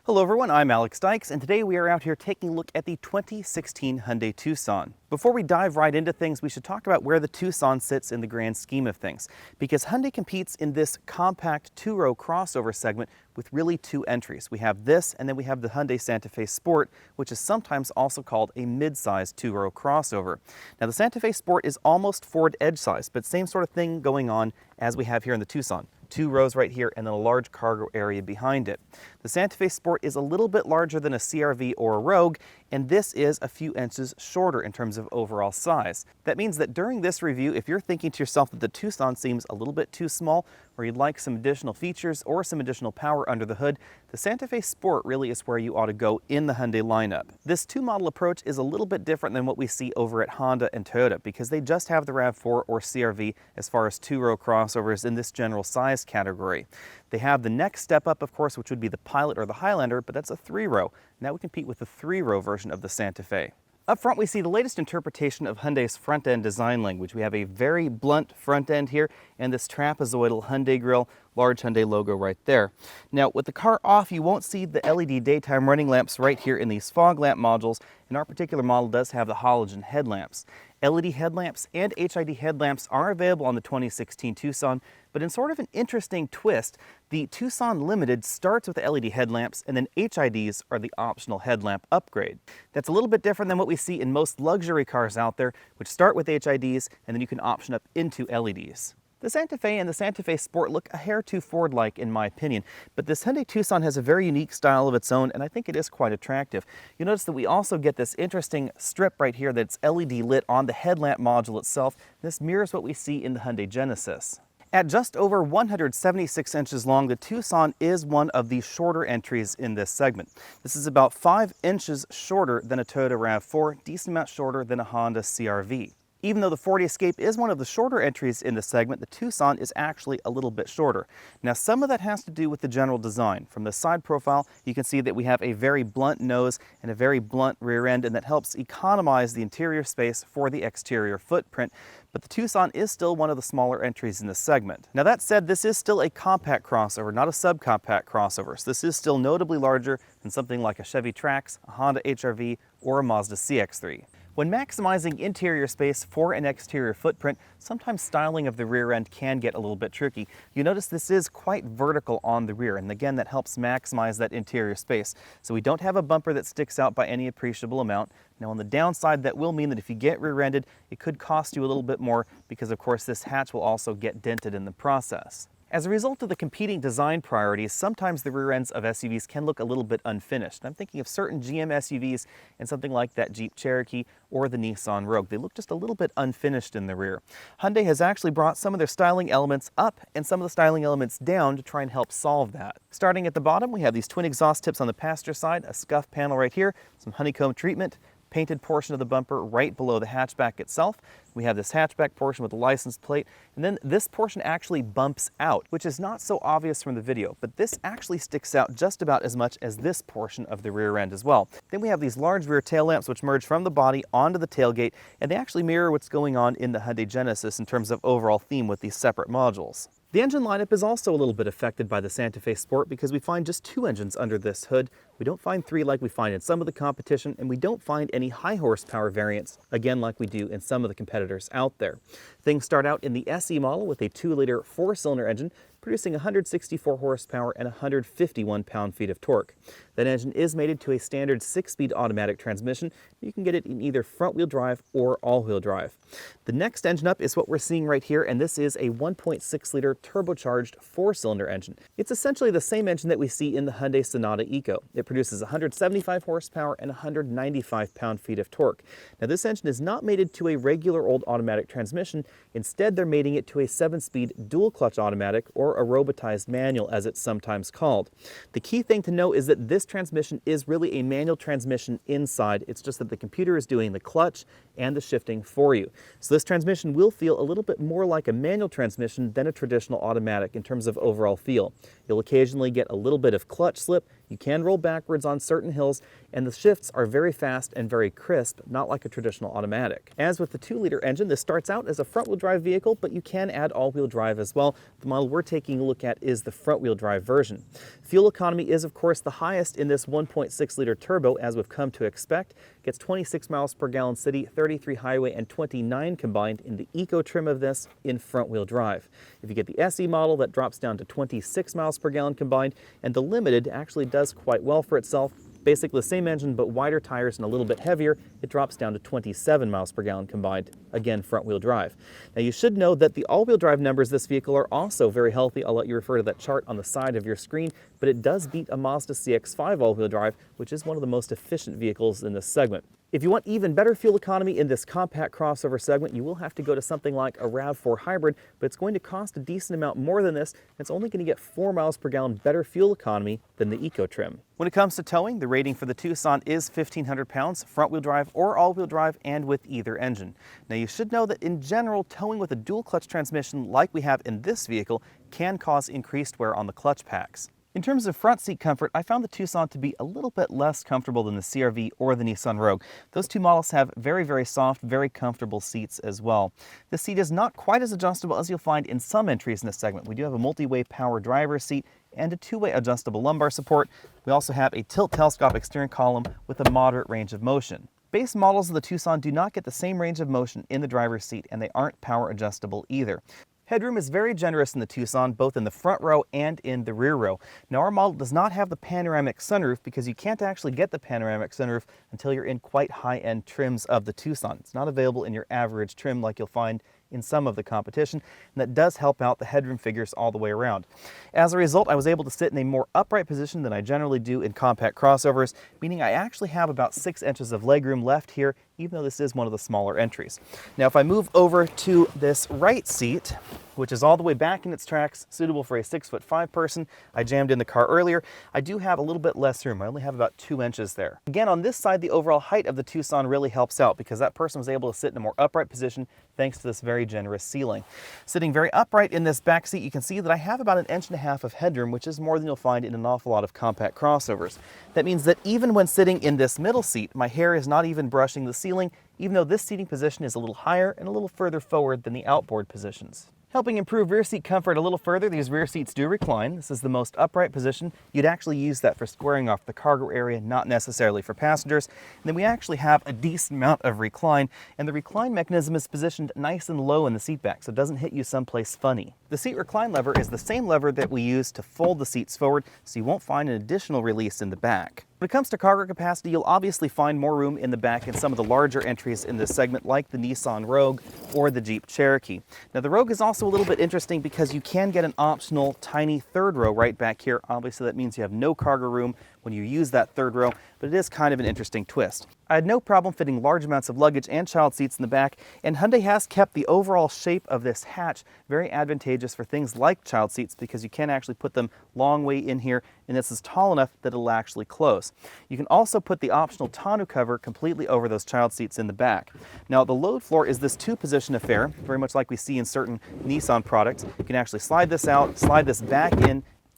Hello everyone, I'm Alex Dykes, and today we are out here taking a look at the 2016 Hyundai Tucson. Before we dive right into things, we should talk about where the Tucson sits in the grand scheme of things, because Hyundai competes in this compact two-row crossover segment with really two entries. We have this, and then we have the Hyundai Santa Fe Sport, which is sometimes also called a mid-size two-row crossover. Now the Santa Fe Sport is almost Ford Edge size, but same sort of thing going on as we have here in the Tucson. Two rows right here and then a large cargo area behind it. The Santa Fe Sport is a little bit larger than a CR-V or a Rogue, and this is a few inches shorter in terms of overall size. That means that during this review, if you're thinking to yourself that the Tucson seems a little bit too small, or you'd like some additional features or some additional power under the hood, the Santa Fe Sport really is where you ought to go in the Hyundai lineup. This two-model approach is a little bit different than what we see over at Honda and Toyota, because they just have the RAV4 or CR-V as far as two-row crossovers in this general size category. They have the next step up, of course, which would be the Pilot or the Highlander, but that's a three-row. Now we compete with the three-row version of the Santa Fe. Up front, we see the latest interpretation of Hyundai's front-end design language. We have a very blunt front end here and this trapezoidal Hyundai grille, large Hyundai logo right there. Now, with the car off, you won't see the LED daytime running lamps right here in these fog lamp modules, and our particular model does have the halogen headlamps. LED headlamps and HID headlamps are available on the 2016 Tucson, but in sort of an interesting twist, the Tucson Limited starts with the LED headlamps, and then HIDs are the optional headlamp upgrade. That's a little bit different than what we see in most luxury cars out there, which start with HIDs, and then you can option up into LEDs. The Santa Fe and the Santa Fe Sport look a hair too Ford-like in my opinion, but this Hyundai Tucson has a very unique style of its own, and I think it is quite attractive. You'll notice that we also get this interesting strip right here that's LED lit on the headlamp module itself. This mirrors what we see in the Hyundai Genesis. At just over 176 inches long, the Tucson is one of the shorter entries in this segment. This is about 5 inches shorter than a Toyota RAV4, decent amount shorter than a Honda CR-V. Even though the Ford Escape is one of the shorter entries in this segment, the Tucson is actually a little bit shorter. Now, some of that has to do with the general design. From the side profile, you can see that we have a very blunt nose and a very blunt rear end, and that helps economize the interior space for the exterior footprint. But the Tucson is still one of the smaller entries in this segment. Now that said, this is still a compact crossover, not a subcompact crossover. So this is still notably larger than something like a Chevy Trax, a Honda HR-V, or a Mazda CX5. When maximizing interior space for an exterior footprint, sometimes styling of the rear end can get a little bit tricky. You notice this is quite vertical on the rear, and again, that helps maximize that interior space. So we don't have a bumper that sticks out by any appreciable amount. Now on the downside, that will mean that if you get rear-ended, it could cost you a little bit more because of course this hatch will also get dented in the process. As a result of the competing design priorities, sometimes the rear ends of SUVs can look a little bit unfinished. I'm thinking of certain GM SUVs and something like that Jeep Cherokee or the Nissan Rogue. They look just a little bit unfinished in the rear. Hyundai has actually brought some of their styling elements up and some of the styling elements down to try and help solve that. Starting at the bottom, we have these twin exhaust tips on the passenger side, a scuff panel right here, some honeycomb treatment, painted portion of the bumper right below the hatchback itself. We have this hatchback portion with the license plate, and then this portion actually bumps out, which is not so obvious from the video, but this actually sticks out just about as much as this portion of the rear end as well. Then we have these large rear tail lamps which merge from the body onto the tailgate, and they actually mirror what's going on in the Hyundai Genesis in terms of overall theme with these separate modules. The engine lineup is also a little bit affected by the Santa Fe Sport because we find just 2 engines under this hood. We don't find 3 like we find in some of the competition, and we don't find any high horsepower variants, again like we do in some of the competitors out there. Things start out in the SE model with a 2-liter 4-cylinder engine producing 164 horsepower and 151 pound-feet of torque. That engine is mated to a standard 6-speed automatic transmission. You can get it in either front-wheel drive or all-wheel drive. The next engine up is what we're seeing right here, and this is a 1.6-liter turbocharged 4-cylinder engine. It's essentially the same engine that we see in the Hyundai Sonata Eco. It produces 175 horsepower and 195 pound-feet of torque. Now this engine is not mated to a regular old automatic transmission. Instead, they're mating it to a 7-speed dual-clutch automatic, or a robotized manual as it's sometimes called. The key thing to know is that this transmission is really a manual transmission inside. It's just that the computer is doing the clutch and the shifting for you. So this transmission will feel a little bit more like a manual transmission than a traditional automatic in terms of overall feel. You'll occasionally get a little bit of clutch slip You can roll backwards on certain hills, and the shifts are very fast and very crisp, not like a traditional automatic. As with the 2-liter engine, this starts out as a front-wheel drive vehicle, but you can add all-wheel drive as well. The model we're taking a look at is the front-wheel drive version. Fuel economy is, of course, the highest in this 1.6-liter turbo, as we've come to expect. Gets 26 miles per gallon city, 33 highway, and 29 combined in the eco trim of this in front-wheel drive. If you get the SE model, that drops down to 26 miles per gallon combined, and the Limited actually does quite well for itself. Basically the same engine, but wider tires and a little bit heavier. It drops down to 27 miles per gallon combined, again front-wheel drive. Now you should know that the all-wheel drive numbers of this vehicle are also very healthy. I'll let you refer to that chart on the side of your screen, but it does beat a Mazda CX5 all-wheel drive, which is one of the most efficient vehicles in this segment. If you want even better fuel economy in this compact crossover segment, you will have to go to something like a RAV4 hybrid, but it's going to cost a decent amount more than this, and it's only going to get 4 miles per gallon better fuel economy than the eco trim. When it comes to towing, the rating for the Tucson is 1,500 pounds, front-wheel drive or all-wheel drive, and with either engine. Now you should know that in general, towing with a dual-clutch transmission like we have in this vehicle can cause increased wear on the clutch packs. In terms of front seat comfort, I found the Tucson to be a little bit less comfortable than the CR-V or the Nissan Rogue. Those two models have very, very soft, very comfortable seats as well. The seat is not quite as adjustable as you'll find in some entries in this segment. We do have a multi-way power driver's seat and a 2-way adjustable lumbar support. We also have a tilt telescopic steering column with a moderate range of motion. Base models of the Tucson do not get the same range of motion in the driver's seat, and they aren't power adjustable either. Headroom is very generous in the Tucson, both in the front row and in the rear row. Now our model does not have the panoramic sunroof because you can't actually get the panoramic sunroof until you're in quite high-end trims of the Tucson. It's not available in your average trim like you'll find in some of the competition, and that does help out the headroom figures all the way around. As a result, I was able to sit in a more upright position than I generally do in compact crossovers, meaning I actually have about 6 inches of legroom left here, even though this is one of the smaller entries. Now if I move over to this right seat, which is all the way back in its tracks, suitable for a 6'5" person. I jammed in the car earlier. I do have a little bit less room. I only have about 2 inches there. Again, on this side, the overall height of the Tucson really helps out because that person was able to sit in a more upright position thanks to this very generous ceiling. Sitting very upright in this back seat, you can see that I have about 1.5 inches of headroom, which is more than you'll find in an awful lot of compact crossovers. That means that even when sitting in this middle seat, my hair is not even brushing the ceiling, even though this seating position is a little higher and a little further forward than the outboard positions. Helping improve rear seat comfort a little further, these rear seats do recline. This is the most upright position. You'd actually use that for squaring off the cargo area, not necessarily for passengers. And then we actually have a decent amount of recline, and the recline mechanism is positioned nice and low in the seat back, so it doesn't hit you someplace funny. The seat recline lever is the same lever that we use to fold the seats forward, so you won't find an additional release in the back. When it comes to cargo capacity, you'll obviously find more room in the back in some of the larger entries in this segment, like the Nissan Rogue or the Jeep Cherokee. Now the Rogue is also a little bit interesting because you can get an optional tiny third row right back here. Obviously that means you have no cargo room when you use that third row, but it is kind of an interesting twist. I had no problem fitting large amounts of luggage and child seats in the back, and Hyundai has kept the overall shape of this hatch very advantageous for things like child seats because you can actually put them long way in here, and this is tall enough that it'll actually close. You can also put the optional tonneau cover completely over those child seats in the back. Now the load floor is this 2-position affair, very much like we see in certain Nissan products. You can actually slide this out, slide this back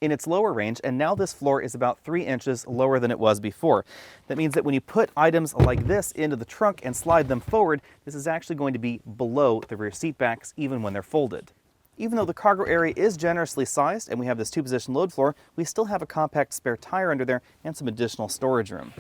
in its lower range, and now this floor is about 3 inches lower than it was before. That means that when you put items like this into the trunk and slide them forward, this is actually going to be below the rear seat backs even when they're folded. Even though the cargo area is generously sized and we have this 2-position load floor, we still have a compact spare tire under there and some additional storage room.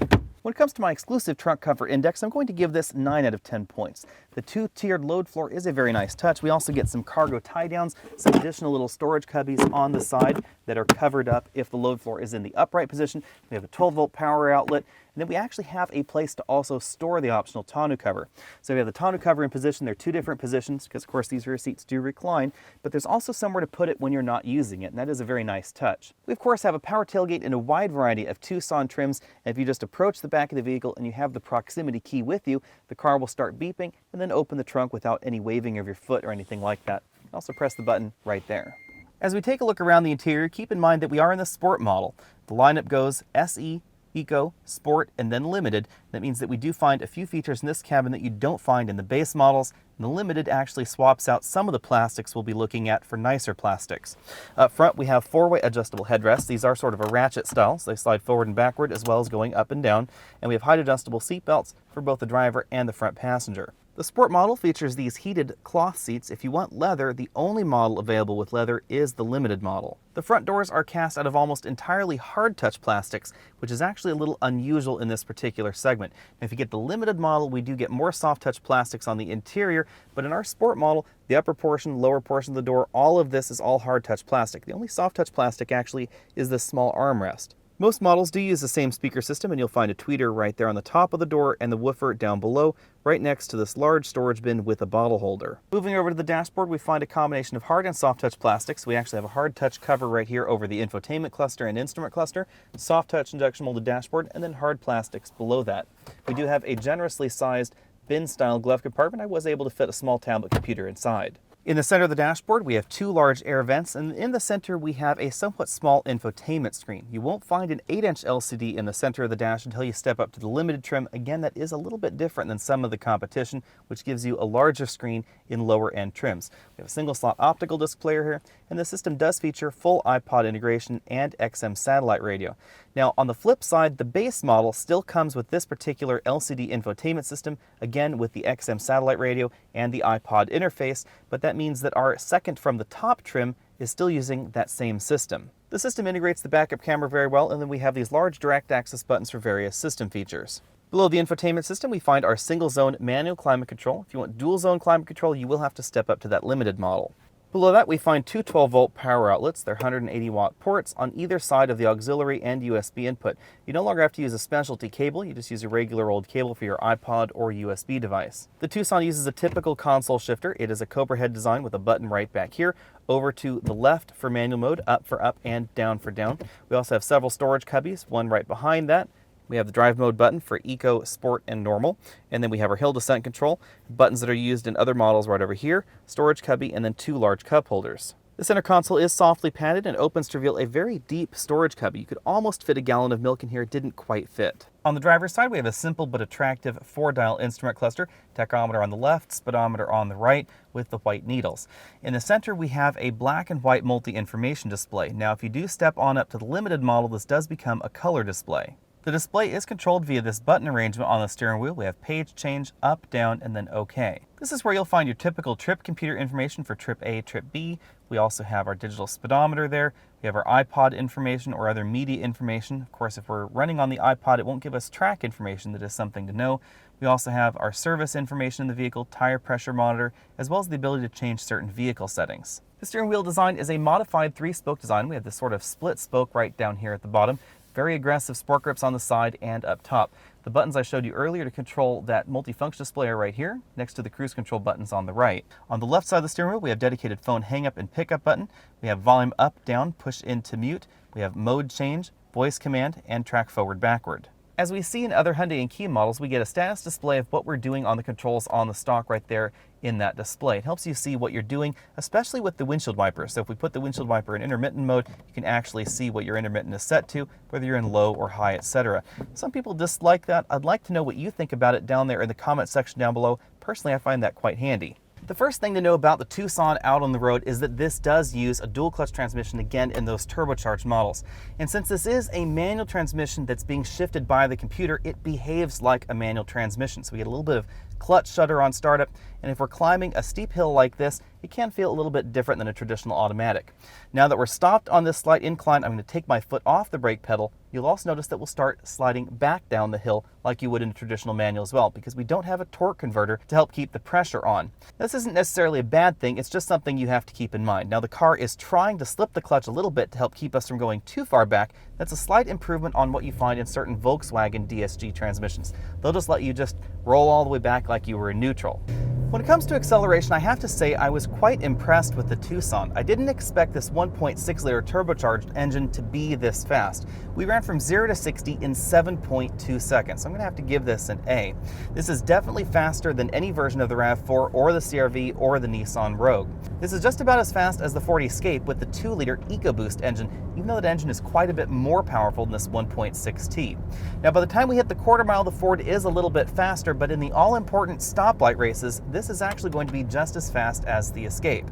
When it comes to my exclusive trunk comfort index, I'm going to give this 9 out of 10 points. The 2-tiered load floor is a very nice touch. We also get some cargo tie downs, some additional little storage cubbies on the side that are covered up if the load floor is in the upright position. We have a 12-volt power outlet, and then we actually have a place to also store the optional tonneau cover. So we have the tonneau cover in position. They're 2 different positions because of course these rear seats do recline, but there's also somewhere to put it when you're not using it, and that is a very nice touch. We of course have a power tailgate in a wide variety of Tucson trims, and if you just approach the back of the vehicle and you have the proximity key with you, the car will start beeping and then open the trunk without any waving of your foot or anything like that. You can also press the button right there. As we take a look around the interior, keep in mind that we are in the Sport model. The lineup goes SE, Eco, Sport, and then Limited. That means that we do find a few features in this cabin that you don't find in the base models. And the Limited actually swaps out some of the plastics we'll be looking at for nicer plastics. Up front, we have four-way adjustable headrests. These are sort of a ratchet style, so they slide forward and backward as well as going up and down. And we have height adjustable seat belts for both the driver and the front passenger. The Sport model features these heated cloth seats. If you want leather, the only model available with leather is the Limited model. The front doors are cast out of almost entirely hard-touch plastics, which is actually a little unusual in this particular segment. Now, if you get the Limited model, we do get more soft-touch plastics on the interior, but in our Sport model, the upper portion, lower portion of the door, all of this is all hard-touch plastic. The only soft-touch plastic actually is this small armrest. Most models do use the same speaker system, and you'll find a tweeter right there on the top of the door and the woofer down below, right next to this large storage bin with a bottle holder. Moving over to the dashboard, we find a combination of hard and soft touch plastics. We actually have a hard touch cover right here over the infotainment cluster and instrument cluster, soft touch injection molded dashboard, and then hard plastics below that. We do have a generously sized bin style glove compartment. I was able to fit a small tablet computer inside. In the center of the dashboard, we have two large air vents, and in the center we have a somewhat small infotainment screen. You won't find an 8-inch LCD in the center of the dash until you step up to the Limited trim. Again, that is a little bit different than some of the competition, which gives you a larger screen in lower end trims. We have a single slot optical disc player here, and the system does feature full iPod integration and XM satellite radio. Now, on the flip side, the base model still comes with this particular LCD infotainment system, again with the XM satellite radio and the iPod interface, but that means that our second from the top trim is still using that same system. The system integrates the backup camera very well, and then we have these large direct access buttons for various system features. Below the infotainment system, we find our single zone manual climate control. If you want dual zone climate control, you will have to step up to that Limited model. Below that, we find two 12-volt power outlets. They're 180-watt ports on either side of the auxiliary and USB input. You no longer have to use a specialty cable. You just use a regular old cable for your iPod or USB device. The Tucson uses a typical console shifter. It is a Cobra head design with a button right back here. Over to the left for manual mode, up for up, and down for down. We also have several storage cubbies, one right behind that. We have the drive mode button for Eco, Sport, and Normal. And then we have our hill descent control, buttons that are used in other models right over here, storage cubby, and then two large cup holders. The center console is softly padded and opens to reveal a very deep storage cubby. You could almost fit a gallon of milk in here. It didn't quite fit. On the driver's side, we have a simple but attractive 4-dial instrument cluster, tachometer on the left, speedometer on the right, with the white needles. In the center, we have a black and white multi-information display. Now, if you do step on up to the Limited model, this does become a color display. The display is controlled via this button arrangement on the steering wheel. We have page change, up, down, and then OK. This is where you'll find your typical trip computer information for trip A, trip B. We also have our digital speedometer there. We have our iPod information or other media information. Of course, if we're running on the iPod, it won't give us track information. That is something to know. We also have our service information in the vehicle, tire pressure monitor, as well as the ability to change certain vehicle settings. The steering wheel design is a modified 3-spoke design. We have this sort of split spoke right down here at the bottom. Very aggressive sport grips on the side and up top. The buttons I showed you earlier to control that multifunction display are right here, next to the cruise control buttons on the right. On the left side of the steering wheel, we have dedicated phone hang-up and pick-up button. We have volume up, down, push into mute. We have mode change, voice command, and track forward, backward. As we see in other Hyundai and Kia models, we get a status display of what we're doing on the controls on the stock right there in that display. It helps you see what you're doing, especially with the windshield wiper. So if we put the windshield wiper in intermittent mode, you can actually see what your intermittent is set to, whether you're in low or high, etc. Some people dislike that. I'd like to know what you think about it down there in the comment section down below. Personally, I find that quite handy. The first thing to know about the Tucson out on the road is that this does use a dual clutch transmission, again in those turbocharged models. And since this is a manual transmission that's being shifted by the computer, it behaves like a manual transmission. So we get a little bit of clutch shudder on startup, and if we're climbing a steep hill like this, it can feel a little bit different than a traditional automatic. Now that we're stopped on this slight incline, I'm going to take my foot off the brake pedal. You'll also notice that we'll start sliding back down the hill like you would in a traditional manual as well, because we don't have a torque converter to help keep the pressure on. This isn't necessarily a bad thing, it's just something you have to keep in mind. Now the car is trying to slip the clutch a little bit to help keep us from going too far back. That's a slight improvement on what you find in certain Volkswagen DSG transmissions. They'll just let you just roll all the way back like you were in neutral. When it comes to acceleration, I have to say I was quite impressed with the Tucson. I didn't expect this 1.6-liter turbocharged engine to be this fast. We ran from 0 to 60 in 7.2 seconds. I'm going to have to give this an A. This is definitely faster than any version of the RAV4 or the CR-V or the Nissan Rogue. This is just about as fast as the Ford Escape with the 2-liter EcoBoost engine, even though that engine is quite a bit more powerful than this 1.6T. Now, by the time we hit the quarter mile, the Ford is a little bit faster, but in the all-important stoplight races, this is actually going to be just as fast as the Escape.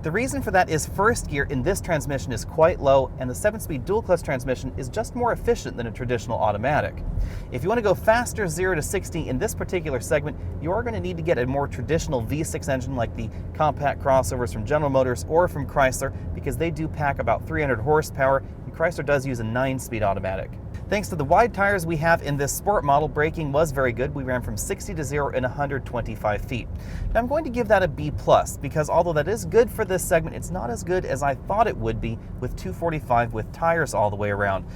The reason for that is first gear in this transmission is quite low, and the 7-speed dual-clutch transmission is just more efficient than a traditional automatic. If you want to go faster 0 to 60 in this particular segment, you are going to need to get a more traditional V6 engine like the compact crossovers from General Motors or from Chrysler, because they do pack about 300 horsepower, and Chrysler does use a 9-speed automatic. Thanks to the wide tires we have in this sport model, braking was very good. We ran from 60 to 0 in 125 feet. Now I'm going to give that a B+, because although that is good for this segment, it's not as good as I thought it would be with 245 with tires all the way around.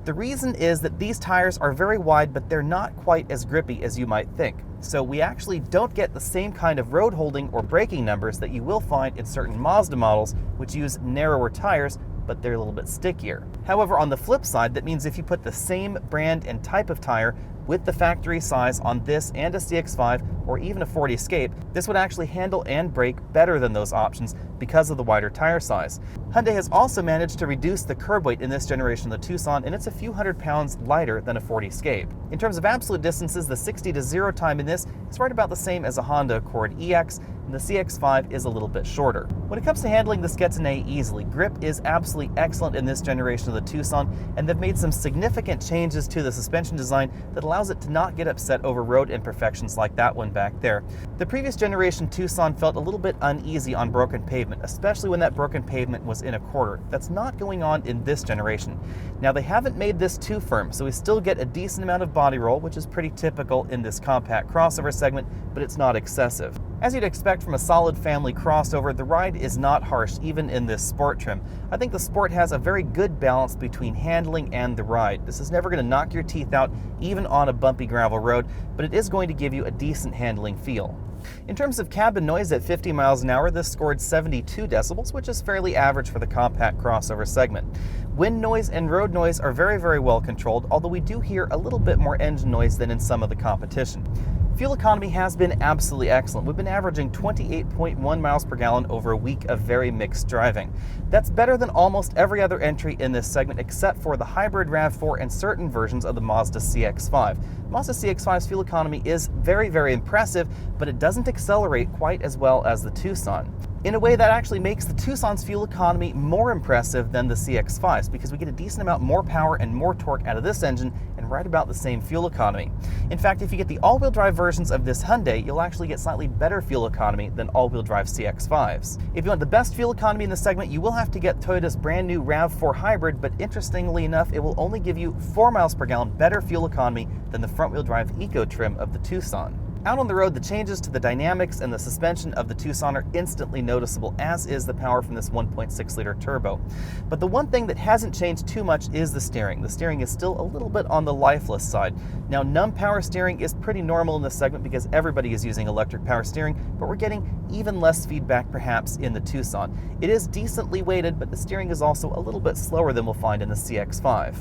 The reason is that these tires are very wide, but they're not quite as grippy as you might think. So we actually don't get the same kind of road holding or braking numbers that you will find in certain Mazda models, which use narrower tires, but they're a little bit stickier. However, on the flip side, that means if you put the same brand and type of tire with the factory size on this and a CX5 or even a Ford Escape, this would actually handle and brake better than those options because of the wider tire size. Hyundai has also managed to reduce the curb weight in this generation of the Tucson, and it's a few hundred pounds lighter than a Ford Escape. In terms of absolute distances, the 60 to 0 time in this is right about the same as a Honda Accord EX, and the CX5 is a little bit shorter. When it comes to handling, this gets an A easily. Grip is absolutely excellent in this generation of the Tucson, and they've made some significant changes to the suspension design that allows it to not get upset over road imperfections like that one back there. The previous generation Tucson felt a little bit uneasy on broken pavement, especially when that broken pavement was in a quarter. That's not going on in this generation. Now, they haven't made this too firm, so we still get a decent amount of body roll, which is pretty typical in this compact crossover segment, but it's not excessive. As you'd expect from a solid family crossover, the ride is not harsh, even in this sport trim. I think the Sport has a very good balance between handling and the ride. This is never going to knock your teeth out, even on a bumpy gravel road, but it is going to give you a decent handling feel. In terms of cabin noise at 50 miles an hour, this scored 72 decibels, which is fairly average for the compact crossover segment. Wind noise and road noise are very, very well controlled, although we do hear a little bit more engine noise than in some of the competition. Fuel economy has been absolutely excellent. We've been averaging 28.1 miles per gallon over a week of very mixed driving. That's better than almost every other entry in this segment except for the hybrid RAV4 and certain versions of the Mazda CX5. Mazda CX5's fuel economy is very, very impressive, but it doesn't accelerate quite as well as the Tucson. In a way that actually makes the Tucson's fuel economy more impressive than the CX5's, because we get a decent amount more power and more torque out of this engine and right about the same fuel economy. In fact, if you get the all-wheel drive versions of this Hyundai, you'll actually get slightly better fuel economy than all-wheel drive CX5's. If you want the best fuel economy in the segment, you will have to get Toyota's brand new RAV4 hybrid, but interestingly enough, it will only give you 4 miles per gallon better fuel economy than the front-wheel drive Eco trim of the Tucson. Out on the road, the changes to the dynamics and the suspension of the Tucson are instantly noticeable, as is the power from this 1.6-liter turbo. But the one thing that hasn't changed too much is the steering. The steering is still a little bit on the lifeless side. Now, numb power steering is pretty normal in this segment because everybody is using electric power steering, but we're getting even less feedback perhaps in the Tucson. It is decently weighted, but the steering is also a little bit slower than we'll find in the CX5.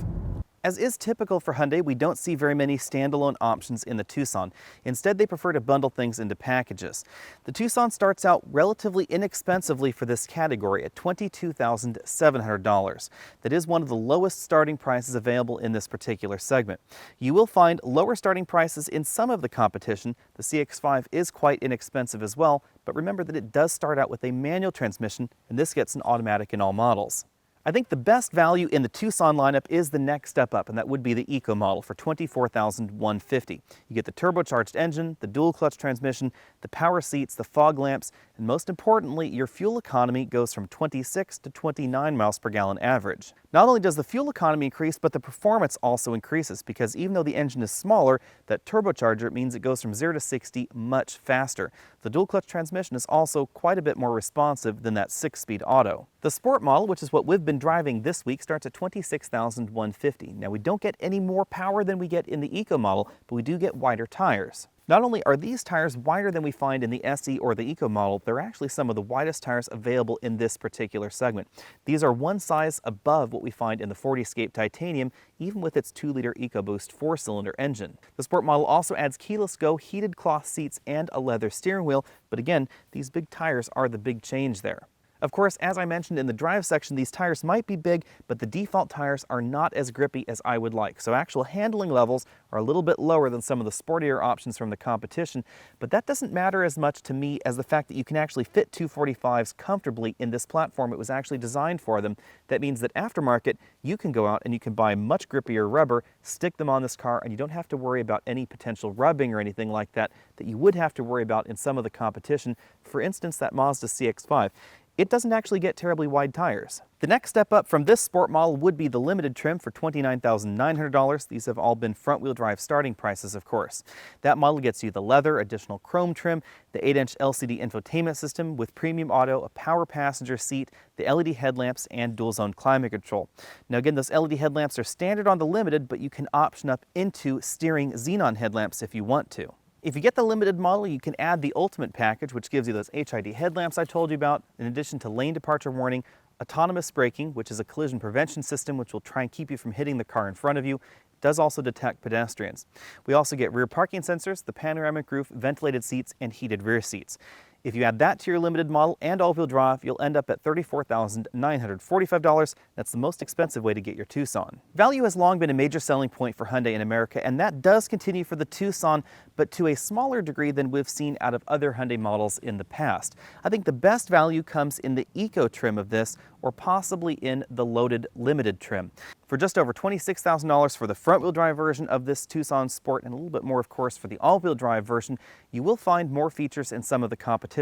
As is typical for Hyundai, we don't see very many standalone options in the Tucson. Instead, they prefer to bundle things into packages. The Tucson starts out relatively inexpensively for this category at $22,700. That is one of the lowest starting prices available in this particular segment. You will find lower starting prices in some of the competition. The CX5 is quite inexpensive as well, but remember that it does start out with a manual transmission, and this gets an automatic in all models. I think the best value in the Tucson lineup is the next step up, and that would be the Eco model for $24,150. You get the turbocharged engine, the dual clutch transmission, the power seats, the fog lamps, and most importantly, your fuel economy goes from 26 to 29 miles per gallon average. Not only does the fuel economy increase, but the performance also increases, because even though the engine is smaller, that turbocharger means it goes from 0 to 60 much faster. The dual clutch transmission is also quite a bit more responsive than that 6-speed auto. The Sport model, which is what we've been driving this week, starts at $26,150. Now, we don't get any more power than we get in the Eco model, but we do get wider tires. Not only are these tires wider than we find in the SE or the Eco model, they're actually some of the widest tires available in this particular segment. These are one size above what we find in the Ford Escape Titanium, even with its 2-liter EcoBoost 4-cylinder engine. The Sport model also adds keyless go, heated cloth seats, and a leather steering wheel, but again, these big tires are the big change there. Of course, as I mentioned in the drive section, these tires might be big, but the default tires are not as grippy as I would like. So actual handling levels are a little bit lower than some of the sportier options from the competition, but that doesn't matter as much to me as the fact that you can actually fit 245s comfortably in this platform. It was actually designed for them. That means that aftermarket, you can go out and you can buy much grippier rubber, stick them on this car, and you don't have to worry about any potential rubbing or anything like that you would have to worry about in some of the competition. For instance, that Mazda CX5. It doesn't actually get terribly wide tires. The next step up from this sport model would be the limited trim for $29,900. These have all been front-wheel drive starting prices, of course. That model gets you the leather, additional chrome trim, the 8-inch LCD infotainment system with premium audio, a power passenger seat, the LED headlamps, and dual-zone climate control. Now again, those LED headlamps are standard on the limited, but you can option up into steering xenon headlamps if you want to. If you get the limited model, you can add the ultimate package, which gives you those HID headlamps I told you about, in addition to lane departure warning, autonomous braking, which is a collision prevention system which will try and keep you from hitting the car in front of you. It does also detect pedestrians. We also get rear parking sensors, the panoramic roof, ventilated seats, and heated rear seats. If you add that to your limited model and all-wheel drive, you'll end up at $34,945. That's the most expensive way to get your Tucson. Value has long been a major selling point for Hyundai in America, and that does continue for the Tucson, but to a smaller degree than we've seen out of other Hyundai models in the past. I think the best value comes in the Eco trim of this, or possibly in the loaded limited trim. For just over $26,000 for the front-wheel drive version of this Tucson Sport, and a little bit more, of course, for the all-wheel drive version, you will find more features in some of the competition.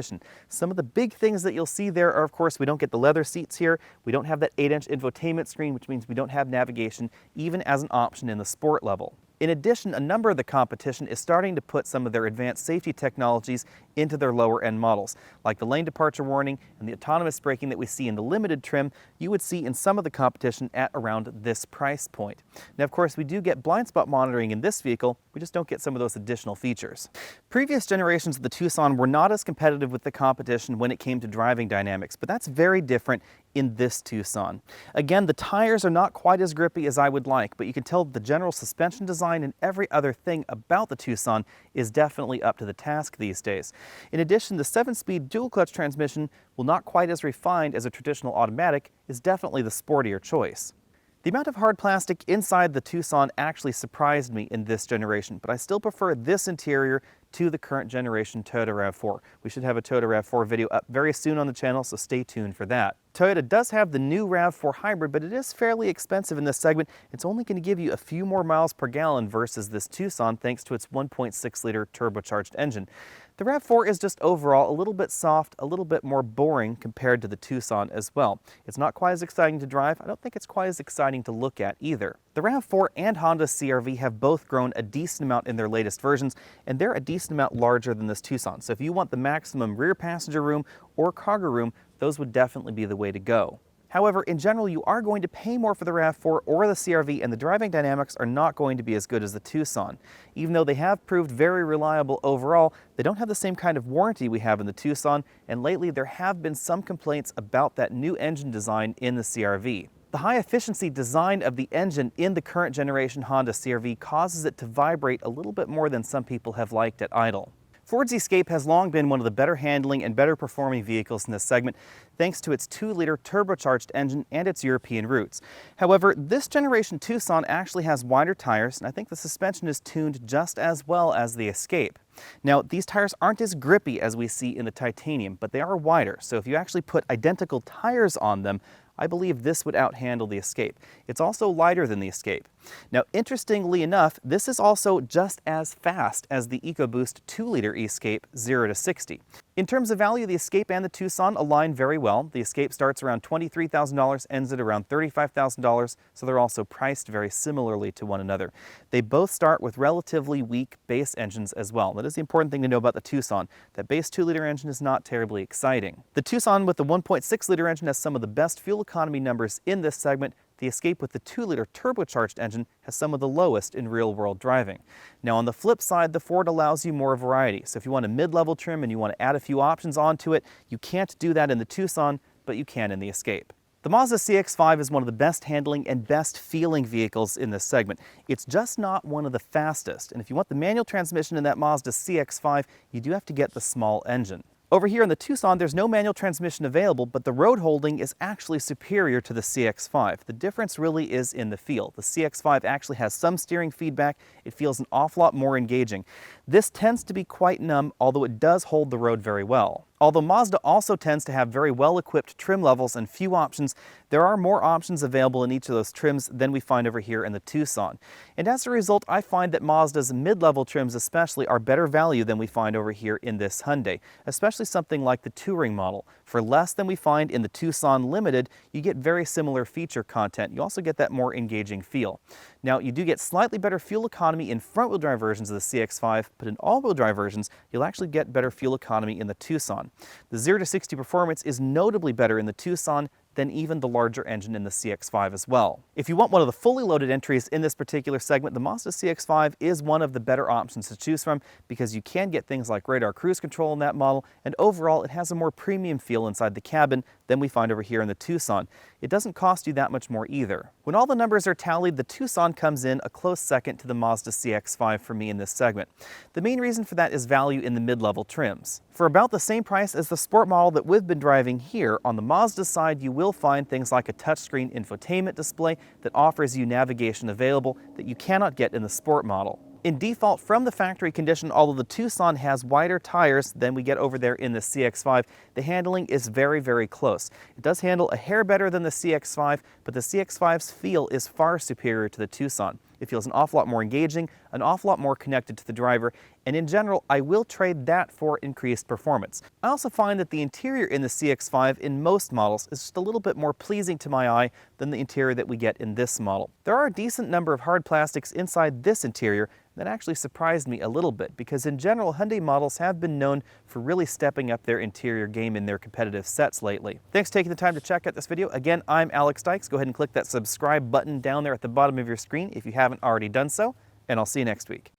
Some of the big things that you'll see there are, of course, we don't get the leather seats here. We don't have that 8-inch infotainment screen, which means we don't have navigation, even as an option in the Sport level. In addition, a number of the competition is starting to put some of their advanced safety technologies into their lower-end models, like the lane departure warning and the autonomous braking that we see in the limited trim, you would see in some of the competition at around this price point. Now, of course, we do get blind spot monitoring in this vehicle, we just don't get some of those additional features. Previous generations of the Tucson were not as competitive with the competition when it came to driving dynamics, but that's very different in this Tucson. Again, the tires are not quite as grippy as I would like, but you can tell the general suspension design and every other thing about the Tucson is definitely up to the task these days. In addition, the 7-speed dual-clutch transmission, while not quite as refined as a traditional automatic, is definitely the sportier choice. The amount of hard plastic inside the Tucson actually surprised me in this generation, but I still prefer this interior to the current generation Toyota RAV4. We should have a Toyota RAV4 video up very soon on the channel, so stay tuned for that. Toyota does have the new RAV4 hybrid, but it is fairly expensive in this segment. It's only going to give you a few more miles per gallon versus this Tucson thanks to its 1.6-liter turbocharged engine. The RAV4 is just overall a little bit soft, a little bit more boring compared to the Tucson as well. It's not quite as exciting to drive. I don't think it's quite as exciting to look at either. The RAV4 and Honda CR-V have both grown a decent amount in their latest versions, and they're a decent amount larger than this Tucson. So if you want the maximum rear passenger room or cargo room, those would definitely be the way to go. However, in general, you are going to pay more for the RAV4 or the CR-V, and the driving dynamics are not going to be as good as the Tucson. Even though they have proved very reliable overall, they don't have the same kind of warranty we have in the Tucson, and lately there have been some complaints about that new engine design in the CR-V. The high-efficiency design of the engine in the current generation Honda CR-V causes it to vibrate a little bit more than some people have liked at idle. Ford's Escape has long been one of the better handling and better performing vehicles in this segment, thanks to its 2-liter turbocharged engine and its European roots. However, this generation Tucson actually has wider tires, and I think the suspension is tuned just as well as the Escape. Now, these tires aren't as grippy as we see in the Titanium, but they are wider, so if you actually put identical tires on them, I believe this would outhandle the Escape. It's also lighter than the Escape. Now, interestingly enough, this is also just as fast as the EcoBoost 2-liter Escape 0 to 60. In terms of value, the Escape and the Tucson align very well. The Escape starts around $23,000, ends at around $35,000, so they're also priced very similarly to one another. They both start with relatively weak base engines as well. That is the important thing to know about the Tucson. That base 2-liter engine is not terribly exciting. The Tucson with the 1.6-liter engine has some of the best fuel economy numbers in this segment. The Escape with the 2-liter turbocharged engine has some of the lowest in real-world driving. Now, on the flip side, the Ford allows you more variety. So if you want a mid-level trim and you want to add a few options onto it, you can't do that in the Tucson, but you can in the Escape. The Mazda CX5 is one of the best handling and best feeling vehicles in this segment. It's just not one of the fastest, and if you want the manual transmission in that Mazda CX5, you do have to get the small engine. Over here in the Tucson, there's no manual transmission available, but the road holding is actually superior to the CX5. The difference really is in the feel. The CX5 actually has some steering feedback. It feels an awful lot more engaging. This tends to be quite numb, although it does hold the road very well. Although Mazda also tends to have very well-equipped trim levels and few options, there are more options available in each of those trims than we find over here in the Tucson. And as a result, I find that Mazda's mid-level trims especially are better value than we find over here in this Hyundai, especially something like the Touring model. For less than we find in the Tucson Limited, you get very similar feature content. You also get that more engaging feel. Now, you do get slightly better fuel economy in front-wheel drive versions of the CX5, but in all-wheel drive versions, you'll actually get better fuel economy in the Tucson. The 0 to 60 performance is notably better in the Tucson than even the larger engine in the CX5 as well. If you want one of the fully loaded entries in this particular segment, the Mazda CX5 is one of the better options to choose from because you can get things like radar cruise control in that model, and overall it has a more premium feel inside the cabin than we find over here in the Tucson. It doesn't cost you that much more either. When all the numbers are tallied, the Tucson comes in a close second to the Mazda CX5 for me in this segment. The main reason for that is value in the mid-level trims. For about the same price as the sport model that we've been driving here, on the Mazda side you will find things like a touchscreen infotainment display that offers you navigation available that you cannot get in the sport model. In default from the factory condition, although the Tucson has wider tires than we get over there in the CX5, the handling is very, very close. It does handle a hair better than the CX5, but the CX5's feel is far superior to the Tucson. It feels an awful lot more engaging, an awful lot more connected to the driver, and in general, I will trade that for increased performance. I also find that the interior in the CX5 in most models is just a little bit more pleasing to my eye than the interior that we get in this model. There are a decent number of hard plastics inside this interior that actually surprised me a little bit because in general, Hyundai models have been known for really stepping up their interior game in their competitive sets lately. Thanks for taking the time to check out this video. Again, I'm Alex Dykes. Go ahead and click that subscribe button down there at the bottom of your screen if you haven't already done so, and I'll see you next week.